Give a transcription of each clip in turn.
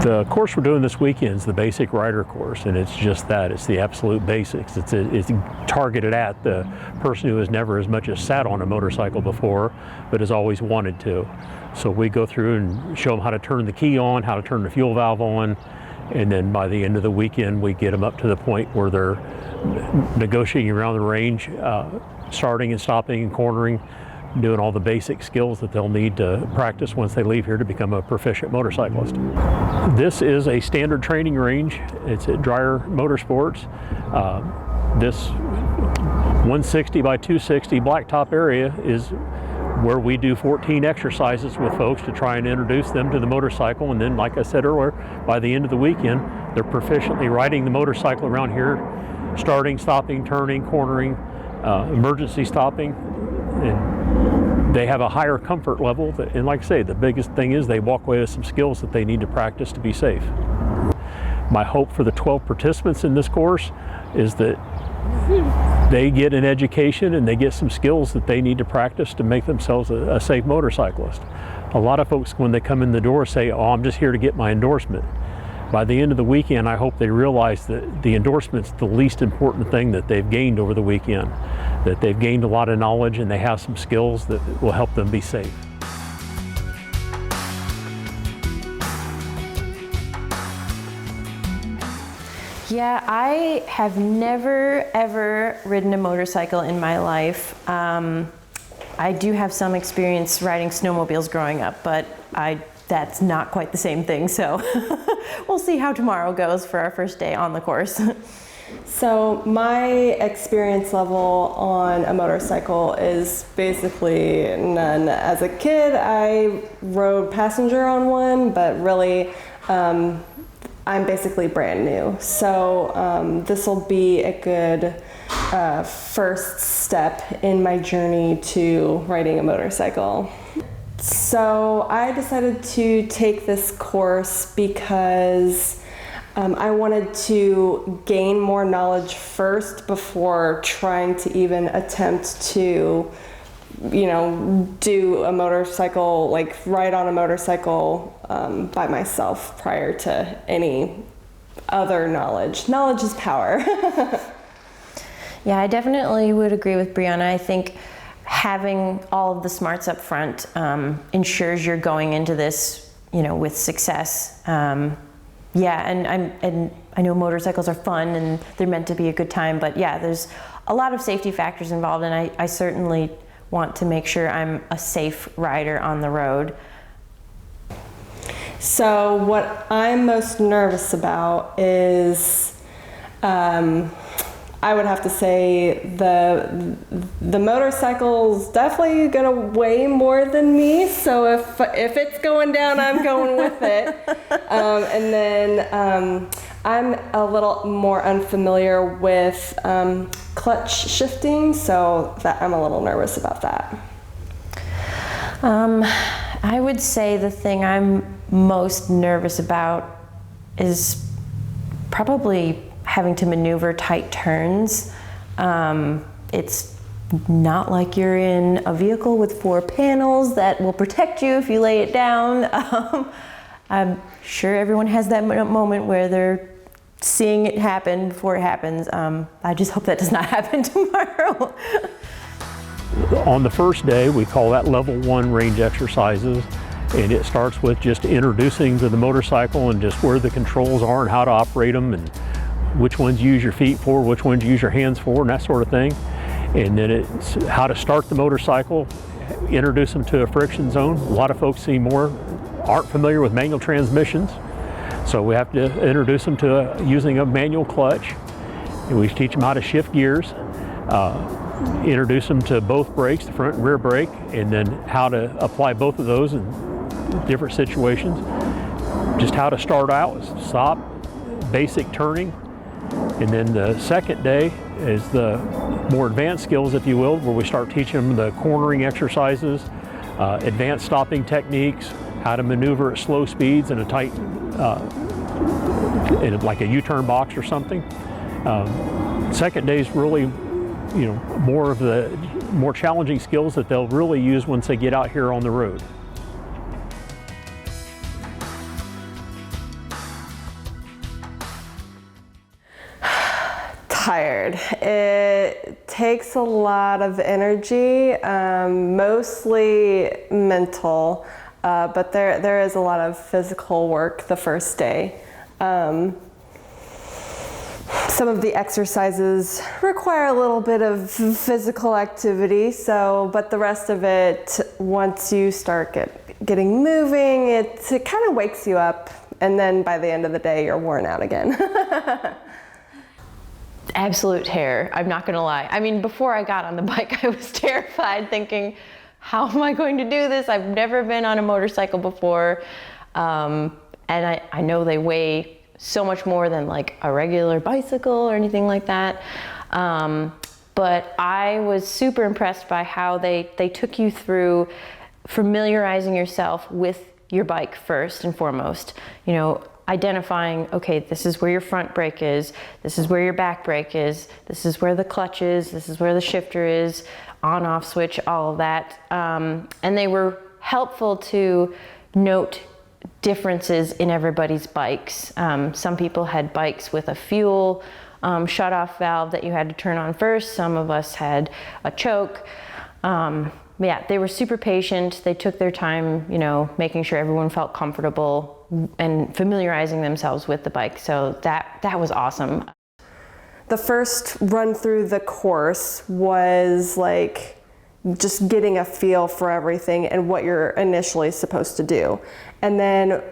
The course we're doing this weekend is the basic rider course, and it's just that. It's the absolute basics. It's targeted at the person who has never as much as sat on a motorcycle before, but has always wanted to. So we go through and show them how to turn the key on, how to turn the fuel valve on, and then by the end of the weekend we get them up to the point where they're negotiating around the range, starting and stopping and cornering, doing all the basic skills that they'll need to practice once they leave here to become a proficient motorcyclist. This is a standard training range. It's at Dreyer Motorsports. This 160 by 260 blacktop area is where we do 14 exercises with folks to try and introduce them to the motorcycle, and then, like I said earlier, by the end of the weekend they're proficiently riding the motorcycle around here, starting, stopping, turning, cornering, emergency stopping, and they have a higher comfort level. And like I say, the biggest thing is they walk away with some skills that they need to practice to be safe. My hope for the 12 participants in this course is that they get an education and they get some skills that they need to practice to make themselves a safe motorcyclist. A lot of folks, when they come in the door, say, "Oh, I'm just here to get my endorsement." By the end of the weekend, I hope they realize that the endorsement's the least important thing that they've gained over the weekend, that they've gained a lot of knowledge and they have some skills that will help them be safe. Yeah, I have never ever ridden a motorcycle in my life. I do have some experience riding snowmobiles growing up, but that's not quite the same thing, so we'll see how tomorrow goes for our first day on the course. So my experience level on a motorcycle is basically none. As a kid, I rode passenger on one, but really I'm basically brand new. So this will be a good first step in my journey to riding a motorcycle. So I decided to take this course because I wanted to gain more knowledge first before trying to even attempt to, do a motorcycle, like ride on a motorcycle by myself prior to any other knowledge. Knowledge is power. Yeah, I definitely would agree with Briana. I think having all of the smarts up front ensures you're going into this, with success. Yeah, and I know motorcycles are fun and they're meant to be a good time, but yeah, there's a lot of safety factors involved, and I certainly want to make sure I'm a safe rider on the road. So what I'm most nervous about is I would have to say the motorcycle's definitely gonna weigh more than me, so if it's going down, I'm going with it. And then I'm a little more unfamiliar with clutch shifting, so that I'm a little nervous about that. I would say the thing I'm most nervous about is probably having to maneuver tight turns. It's not like you're in a vehicle with 4 panels that will protect you if you lay it down. I'm sure everyone has that moment where they're seeing it happen before it happens. I just hope that does not happen tomorrow. On the first day, we call that level 1 range exercises, and it starts with just introducing to the motorcycle and just where the controls are and how to operate them, and which ones you use your feet for, which ones you use your hands for, and that sort of thing. And then it's how to start the motorcycle, introduce them to a friction zone. A lot of folks aren't familiar with manual transmissions, so we have to introduce them to using a manual clutch. And we teach them how to shift gears, introduce them to both brakes, the front and rear brake, and then how to apply both of those in different situations. Just how to start out, stop, basic turning. And then the second day is the more advanced skills, if you will, where we start teaching them the cornering exercises, advanced stopping techniques, how to maneuver at slow speeds in a tight, like a U-turn box or something. Second day is really, more of the more challenging skills that they'll really use once they get out here on the road. tired. It takes a lot of energy, mostly mental, but there is a lot of physical work the first day. Some of the exercises require a little bit of physical activity, but the rest of it, once you start getting moving, it kind of wakes you up, and then by the end of the day, you're worn out again. Absolute terror, I'm not gonna lie. I mean, before I got on the bike, I was terrified, thinking, how am I going to do this? I've never been on a motorcycle before. And I know they weigh so much more than like a regular bicycle or anything like that. But I was super impressed by how they took you through familiarizing yourself with your bike first and foremost. You know, identifying, okay, this is where your front brake is, this is where your back brake is, this is where the clutch is, this is where the shifter is, on off switch, all of that. And they were helpful to note differences in everybody's bikes. Some people had bikes with a fuel shut-off valve that you had to turn on first. Some of us had a choke. Yeah, they were super patient. They took their time, you know, making sure everyone felt comfortable and familiarizing themselves with the bike. So that was awesome. The first run through the course was like just getting a feel for everything and what you're initially supposed to do. And then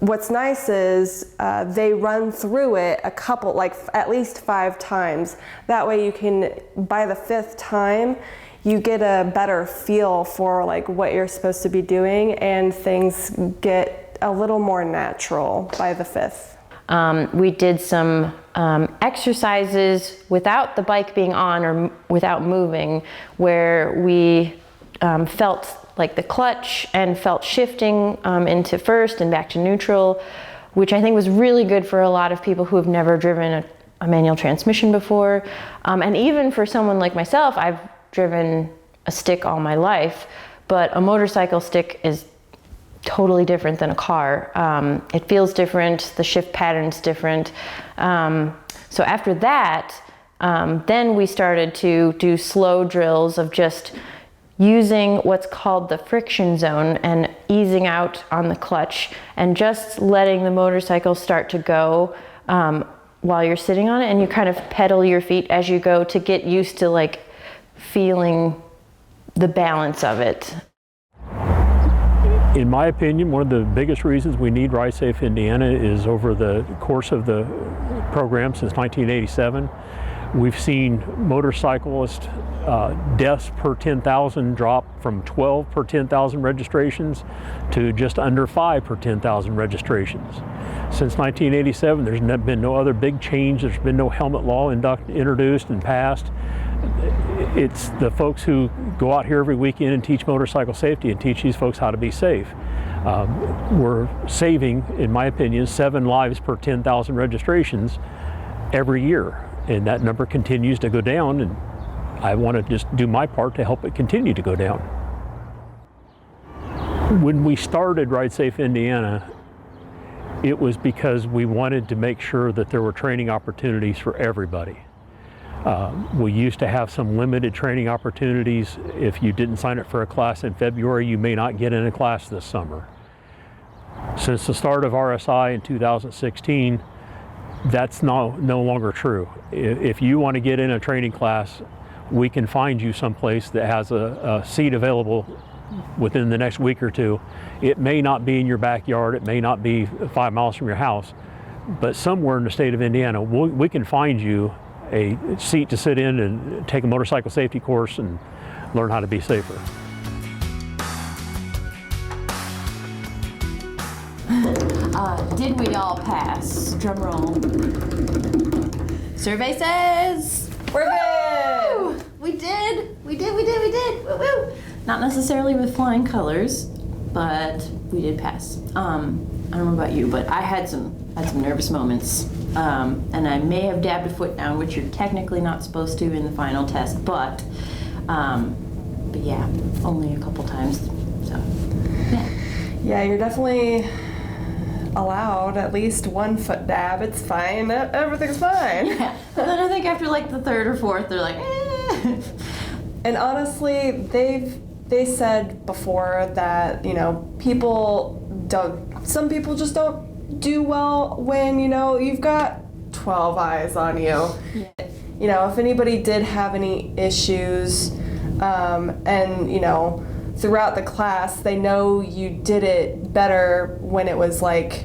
what's nice is they run through it a couple, like at least 5 times. That way you can, by the 5th time, you get a better feel for like what you're supposed to be doing, and things get a little more natural by the 5th. We did some exercises without the bike being on or without moving, where we felt like the clutch and felt shifting into first and back to neutral, which I think was really good for a lot of people who have never driven a manual transmission before. And even for someone like myself, I've driven a stick all my life, but a motorcycle stick is totally different than a car. It feels different, the shift pattern's different. So after that, then we started to do slow drills of just using what's called the friction zone and easing out on the clutch and just letting the motorcycle start to go while you're sitting on it, and you kind of pedal your feet as you go to get used to like feeling the balance of it. In my opinion, one of the biggest reasons we need Ride Safe Indiana is over the course of the program since 1987, we've seen motorcyclist deaths per 10,000 drop from 12 per 10,000 registrations to just under 5 per 10,000 registrations. Since 1987, there's been no other big change. There's been no helmet law introduced and passed. It's the folks who go out here every weekend and teach motorcycle safety and teach these folks how to be safe. We're saving, in my opinion, 7 lives per 10,000 registrations every year, and that number continues to go down, and I want to just do my part to help it continue to go down. When we started Ride Safe Indiana, it was because we wanted to make sure that there were training opportunities for everybody. We used to have some limited training opportunities. If you didn't sign up for a class in February, you may not get in a class this summer. Since the start of RSI in 2016, that's no longer true. If you want to get in a training class, we can find you someplace that has a seat available within the next week or two. It may not be in your backyard, it may not be 5 miles from your house, but somewhere in the state of Indiana, we can find you a seat to sit in and take a motorcycle safety course and learn how to be safer. Did we all pass? Drum roll. Survey says We're good! we did. We did. Woo woo. Not necessarily with flying colors, but we did pass. I don't know about you, but I had some nervous moments. And I may have dabbed a foot down, which you're technically not supposed to in the final test, but yeah, only a couple times, so, yeah. Yeah, you're definitely allowed at least 1 foot dab. It's fine. Everything's fine. Yeah. And then I think after like the 3rd or 4th, they're like, eh. And honestly, they said before that, some people just don't do well when, you've got 12 eyes on you. Yeah. If anybody did have any issues, and, throughout the class, they know you did it better when it was like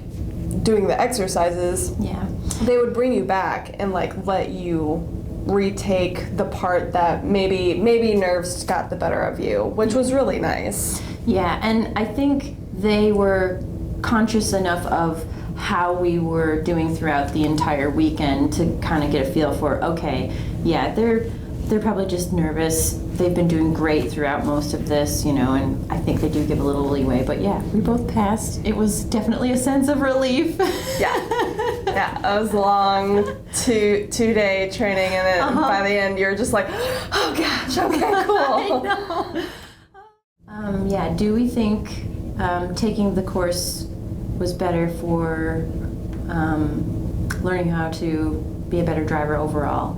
doing the exercises. Yeah. They would bring you back and like let you retake the part that maybe nerves got the better of you, which was really nice. Yeah, and I think they were conscious enough of how we were doing throughout the entire weekend to kind of get a feel for, okay, yeah, they're probably just nervous. They've been doing great throughout most of this, and I think they do give a little leeway. But yeah, we both passed. It was definitely a sense of relief. Yeah, it was a long two-day training, and then by the end, you're just like, oh gosh, okay, cool. I know. Yeah, do we think taking the course was better for learning how to be a better driver overall?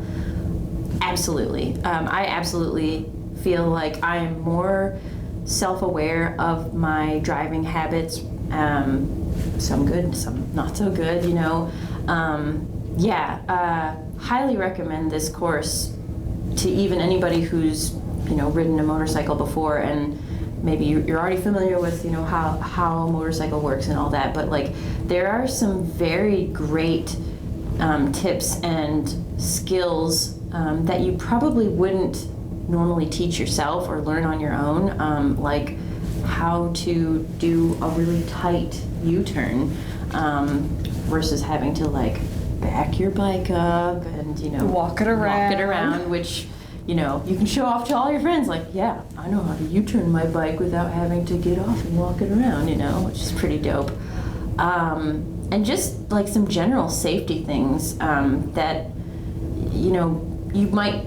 Absolutely. I absolutely feel like I am more self-aware of my driving habits. Some good, some not so good, highly recommend this course to even anybody who's, ridden a motorcycle before, and maybe you're already familiar with, how a motorcycle works and all that, but like there are some very great tips and skills that you probably wouldn't normally teach yourself or learn on your own, like how to do a really tight U-turn versus having to like back your bike up and walk it around, which you can show off to all your friends, like, yeah, I know how to U-turn my bike without having to get off and walk it around, which is pretty dope. And just like some general safety things that you might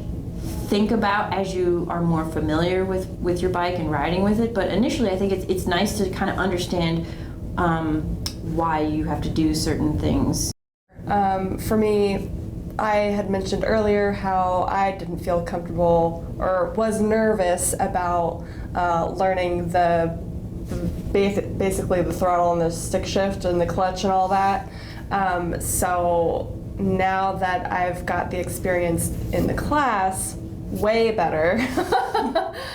think about as you are more familiar with your bike and riding with it, but initially I think it's nice to kind of understand why you have to do certain things. For me, I had mentioned earlier how I didn't feel comfortable or was nervous about learning basically the throttle and the stick shift and the clutch and all that. So now that I've got the experience in the class, way better,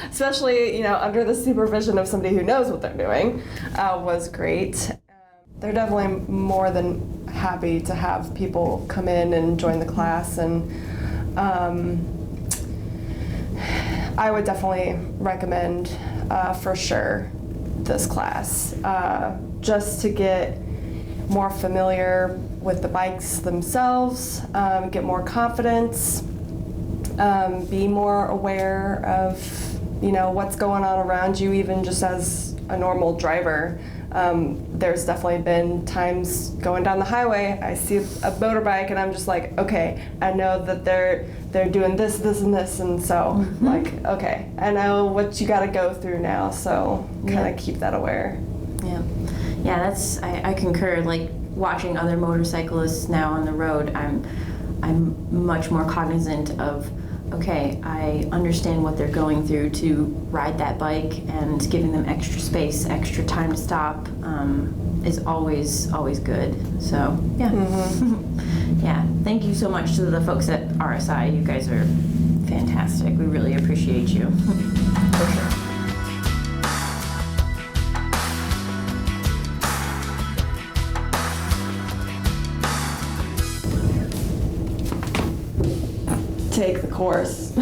especially under the supervision of somebody who knows what they're doing, was great. They're definitely more than happy to have people come in and join the class, and I would definitely recommend for sure this class, just to get more familiar with the bikes themselves, get more confidence, be more aware of what's going on around you, even just as a normal driver. There's definitely been times going down the highway, I see a motorbike and I'm just like, okay, I know that they're doing this, this, and this, and so like, okay, I know what you got to go through now, so kind of keep that aware. Yeah, I concur. Like watching other motorcyclists now on the road, I'm much more cognizant of, okay, I understand what they're going through to ride that bike, and giving them extra space, extra time to stop is always good. So yeah. Yeah, thank you so much to the folks at RSI. You guys are fantastic. We really appreciate you. For sure. Take the course.